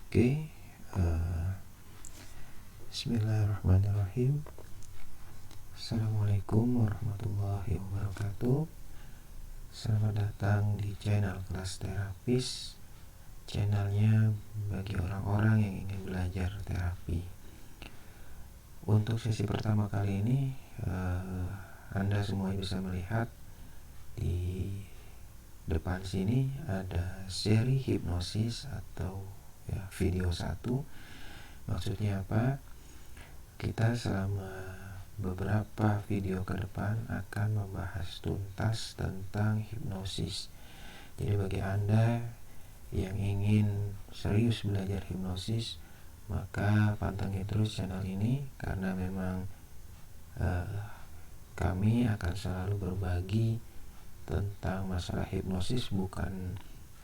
Oke, Bismillahirrahmanirrahim. Assalamualaikum warahmatullahi wabarakatuh. Selamat datang di channel Kelas Terapis, channelnya bagi orang-orang yang ingin belajar terapi. Untuk sesi pertama kali ini, Anda semua bisa melihat di depan sini ada seri hipnosis atau video 1. Maksudnya apa? Kita selama beberapa video ke depan akan membahas tuntas tentang hipnosis. Jadi bagi Anda yang ingin serius belajar hipnosis, maka pantengin terus channel ini, karena memang kami akan selalu berbagi tentang masalah hipnosis, bukan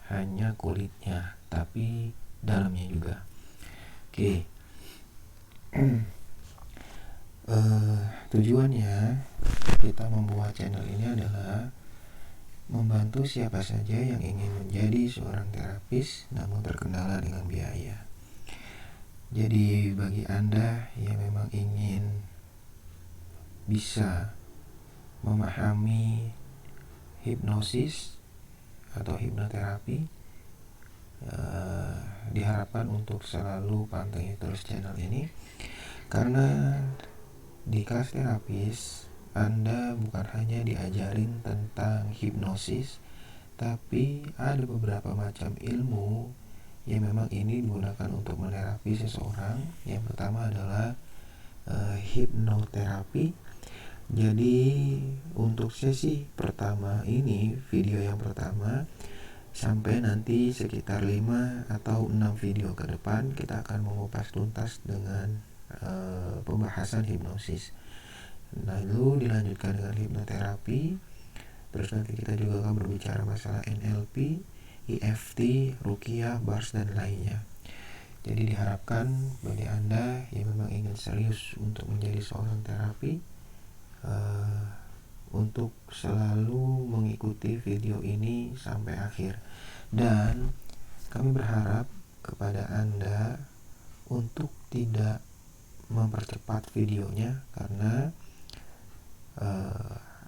hanya kulitnya tapi dalamnya juga. Oke. Tujuannya kita membuat channel ini adalah membantu siapa saja yang ingin menjadi seorang terapis namun terkendala dengan biaya. Jadi bagi Anda yang memang ingin bisa memahami hipnosis atau hipnoterapi, diharapkan untuk selalu pantengin terus channel ini, karena di Kelas Terapis Anda bukan hanya diajarin tentang hipnosis, tapi ada beberapa macam ilmu yang memang ini digunakan untuk menerapi seseorang. Yang pertama adalah hipnoterapi. Jadi untuk sesi pertama ini, video yang pertama, sampai nanti sekitar 5 atau 6 video ke depan, kita akan mengupas tuntas dengan pembahasan hipnosis. Lalu dilanjutkan dengan hipnoterapi. Terus nanti kita juga akan berbicara masalah NLP, EFT, Ruqyah, Bars, dan lainnya. Jadi diharapkan bagi Anda yang memang ingin serius untuk menjadi seorang terapi, untuk selalu mengikuti video ini sampai akhir. Dan kami berharap kepada Anda untuk tidak mempercepat videonya, karena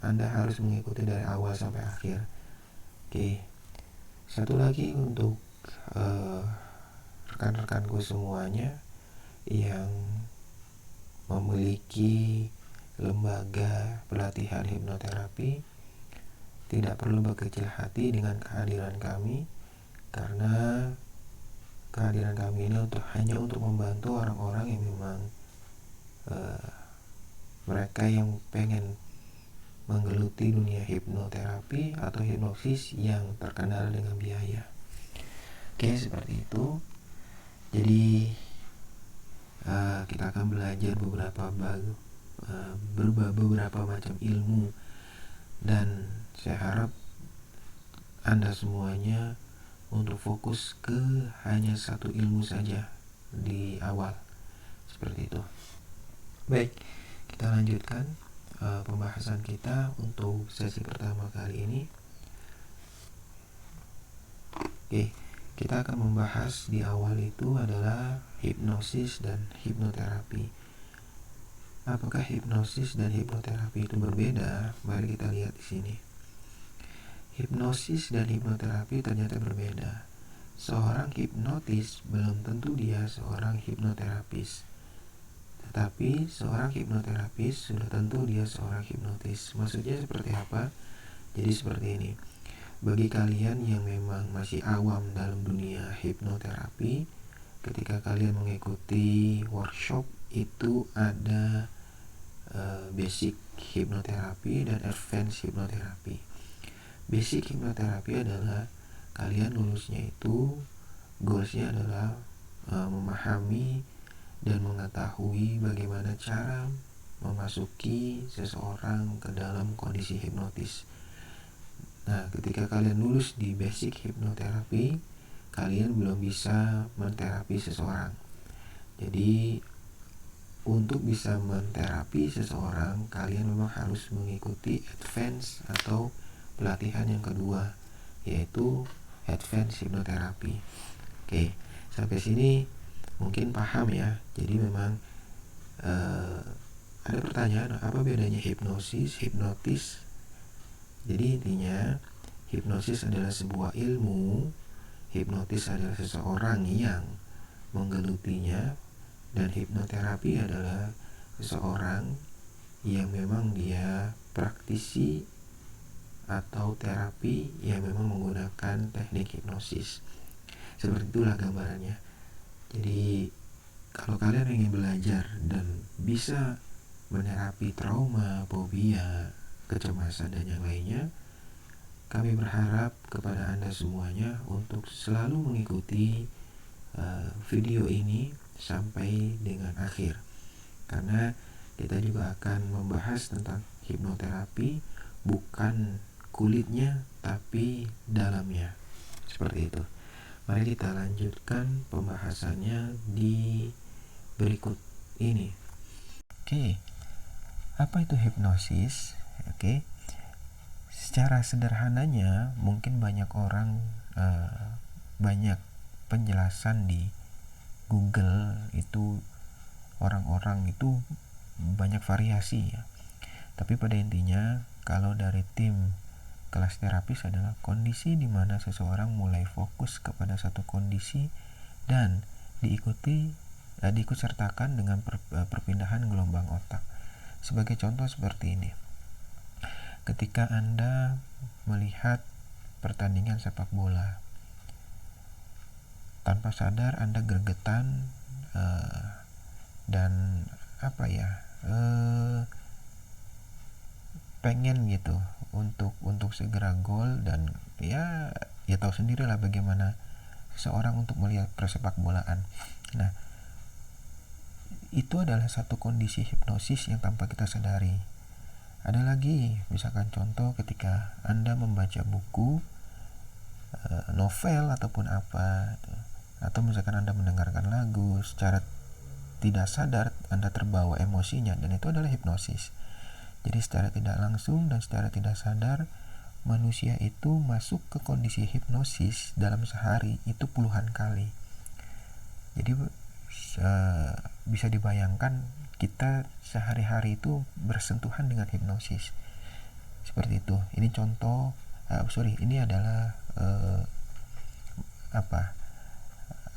Anda harus mengikuti dari awal sampai akhir. Oke. Satu lagi untuk rekan-rekanku semuanya yang memiliki lembaga pelatihan hipnoterapi, tidak perlu berkecil hati dengan kehadiran kami, karena kehadiran kami ini hanya untuk membantu orang-orang yang memang mereka yang pengen menggeluti dunia hipnoterapi atau hipnosis yang terkendala dengan biaya. Oke, seperti itu. Jadi kita akan belajar beberapa macam ilmu, dan saya harap Anda semuanya untuk fokus ke hanya satu ilmu saja di awal, seperti itu. Baik, kita lanjutkan pembahasan kita untuk sesi pertama kali ini. Oke, kita akan membahas di awal itu adalah hipnosis dan hipnoterapi. Apakah hipnosis dan hipnoterapi itu berbeda? Mari kita lihat di sini. Hipnosis dan hipnoterapi ternyata berbeda. Seorang hipnotis belum tentu dia seorang hipnoterapis. Tetapi seorang hipnoterapis sudah tentu dia seorang hipnotis. Maksudnya seperti apa? Jadi seperti ini. Bagi kalian yang memang masih awam dalam dunia hipnoterapi, ketika kalian mengikuti workshop itu ada basic hipnoterapi dan advance hipnoterapi. Basic hipnoterapi adalah kalian lulusnya itu goalsnya adalah memahami dan mengetahui bagaimana cara memasuki seseorang ke dalam kondisi hipnotis. Nah, ketika kalian lulus di basic hipnoterapi, kalian belum bisa menterapi seseorang. Jadi untuk bisa menterapi seseorang, kalian memang harus mengikuti advance atau pelatihan yang kedua, yaitu advance hipnoterapi. Oke, Sampai sini mungkin paham ya. Jadi memang ada pertanyaan, apa bedanya hipnotis? Jadi intinya hipnosis adalah sebuah ilmu, hipnotis adalah seseorang yang menggelutinya, dan hipnoterapi adalah seseorang yang memang dia praktisi atau terapi yang memang menggunakan teknik hipnosis. Seperti itulah gambarannya. Jadi kalau kalian ingin belajar dan bisa menerapi trauma, fobia, kecemasan, dan yang lainnya, kami berharap kepada Anda semuanya untuk selalu mengikuti video ini sampai dengan akhir, karena kita juga akan membahas tentang hipnoterapi, bukan kulitnya tapi dalamnya. Seperti itu. Mari kita lanjutkan pembahasannya di berikut ini. Oke, apa itu hipnosis? Oke, secara sederhananya mungkin banyak orang banyak penjelasan di Google itu, orang-orang itu banyak variasi ya. Tapi pada intinya kalau dari tim kelas terapis adalah kondisi di mana seseorang mulai fokus kepada satu kondisi dan diikut sertakan dengan perpindahan gelombang otak. Sebagai contoh seperti ini. Ketika Anda melihat pertandingan sepak bola, tanpa sadar Anda gregetan dan pengen gitu untuk segera gol, dan ya tahu sendirilah bagaimana seorang untuk melihat persepak bolaan. Nah, itu adalah satu kondisi hipnosis yang tanpa kita sadari. Ada lagi, misalkan contoh ketika Anda membaca buku, novel ataupun apa, atau misalkan Anda mendengarkan lagu, secara tidak sadar Anda terbawa emosinya, dan itu adalah hipnosis. Jadi secara tidak langsung dan secara tidak sadar manusia itu masuk ke kondisi hipnosis dalam sehari itu puluhan kali. Jadi bisa dibayangkan kita sehari-hari itu bersentuhan dengan hipnosis. Seperti itu. Ini contoh, ini adalah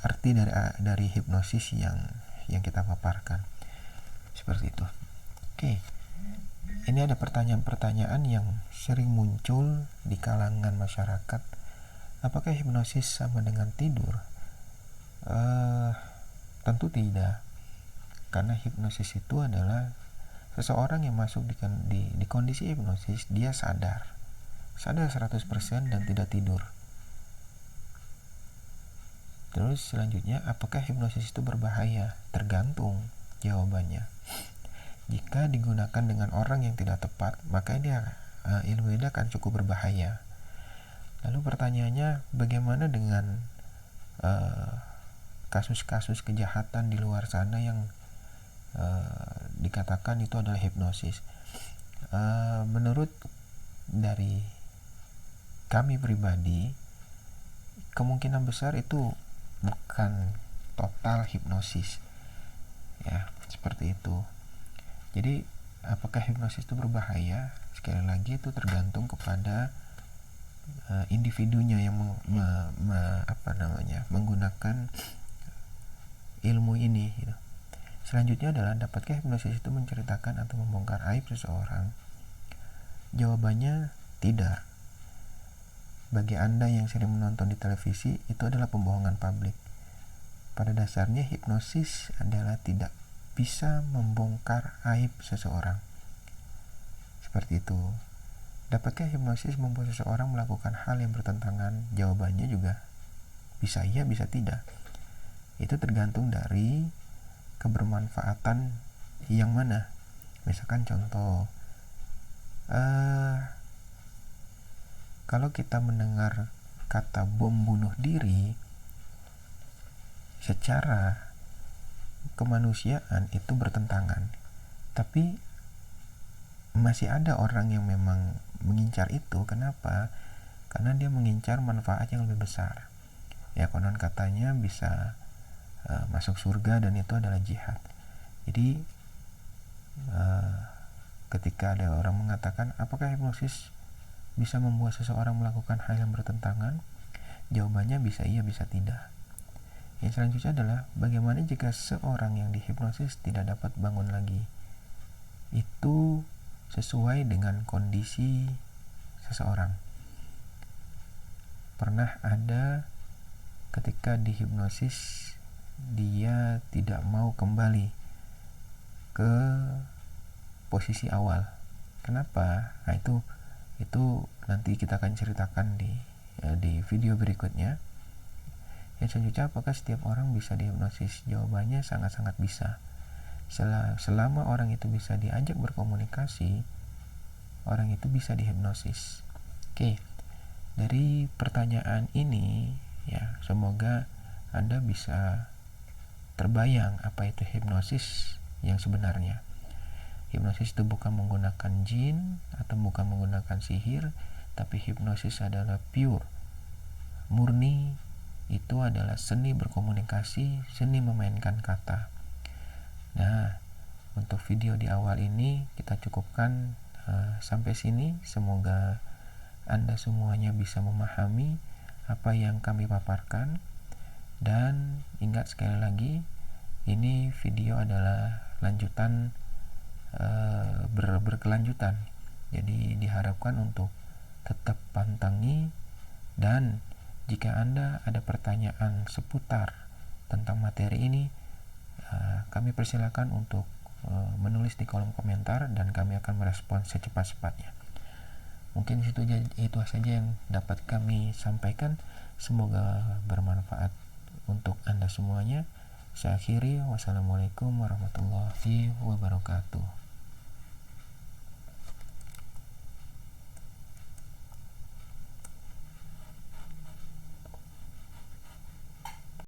arti dari hipnosis yang kita paparkan. Seperti itu. Oke. Ini ada pertanyaan-pertanyaan yang sering muncul di kalangan masyarakat. Apakah hipnosis sama dengan tidur? Tentu tidak. Karena hipnosis itu adalah seseorang yang masuk di kondisi hipnosis, dia sadar 100% dan tidak tidur. Terus selanjutnya, apakah hipnosis itu berbahaya? Tergantung jawabannya. Jika digunakan dengan orang yang tidak tepat, maka ilmu ini akan cukup berbahaya. Lalu pertanyaannya, bagaimana dengan kasus-kasus kejahatan di luar sana yang dikatakan itu adalah hipnosis? Menurut dari kami pribadi, kemungkinan besar itu bukan total hipnosis, ya, seperti itu. Jadi apakah hipnosis itu berbahaya? Sekali lagi itu tergantung kepada individunya yang menggunakan ilmu ini gitu. Selanjutnya adalah, dapatkah hipnosis itu menceritakan atau membongkar aib seseorang? Jawabannya tidak. Bagi Anda yang sering menonton di televisi, itu adalah pembohongan publik. Pada dasarnya hipnosis adalah tidak bisa membongkar aib seseorang. Seperti itu. Dapatkah hipnosis membuat seseorang melakukan hal yang bertentangan? Jawabannya juga bisa iya, bisa tidak. Itu tergantung dari kebermanfaatan yang mana. Misalkan contoh, kalau kita mendengar kata bom bunuh diri, secara kemanusiaan itu bertentangan, tapi masih ada orang yang memang mengincar itu. Kenapa? Karena dia mengincar manfaat yang lebih besar. Ya, konon katanya bisa masuk surga dan itu adalah jihad. Jadi ketika ada orang mengatakan apakah hipnosis bisa membuat seseorang melakukan hal yang bertentangan, jawabannya bisa iya, bisa tidak. Yang selanjutnya adalah bagaimana jika seorang yang dihipnosis tidak dapat bangun lagi. Itu sesuai dengan kondisi seseorang. Pernah ada ketika dihipnosis dia tidak mau kembali ke posisi awal. Kenapa? Nah, itu nanti kita akan ceritakan di video berikutnya. Yang selanjutnya, apakah setiap orang bisa dihipnosis? Jawabannya sangat-sangat bisa. Selama orang itu bisa diajak berkomunikasi, orang itu bisa dihipnosis. Oke, dari pertanyaan ini ya, semoga Anda bisa terbayang apa itu hipnosis yang sebenarnya. Hipnosis itu bukan menggunakan jin atau bukan menggunakan sihir, tapi hipnosis adalah pure, murni. Itu adalah seni berkomunikasi, seni memainkan kata. Nah, untuk video di awal ini kita cukupkan sampai sini. Semoga Anda semuanya bisa memahami apa yang kami paparkan. Dan ingat sekali lagi, ini video adalah lanjutan berkelanjutan. Jadi diharapkan untuk tetap pantangi, dan jika Anda ada pertanyaan seputar tentang materi ini, kami persilakan untuk menulis di kolom komentar dan kami akan merespon secepat-cepatnya. Mungkin itu saja yang dapat kami sampaikan. Semoga bermanfaat untuk Anda semuanya. Saya akhiri, wassalamualaikum warahmatullahi wabarakatuh.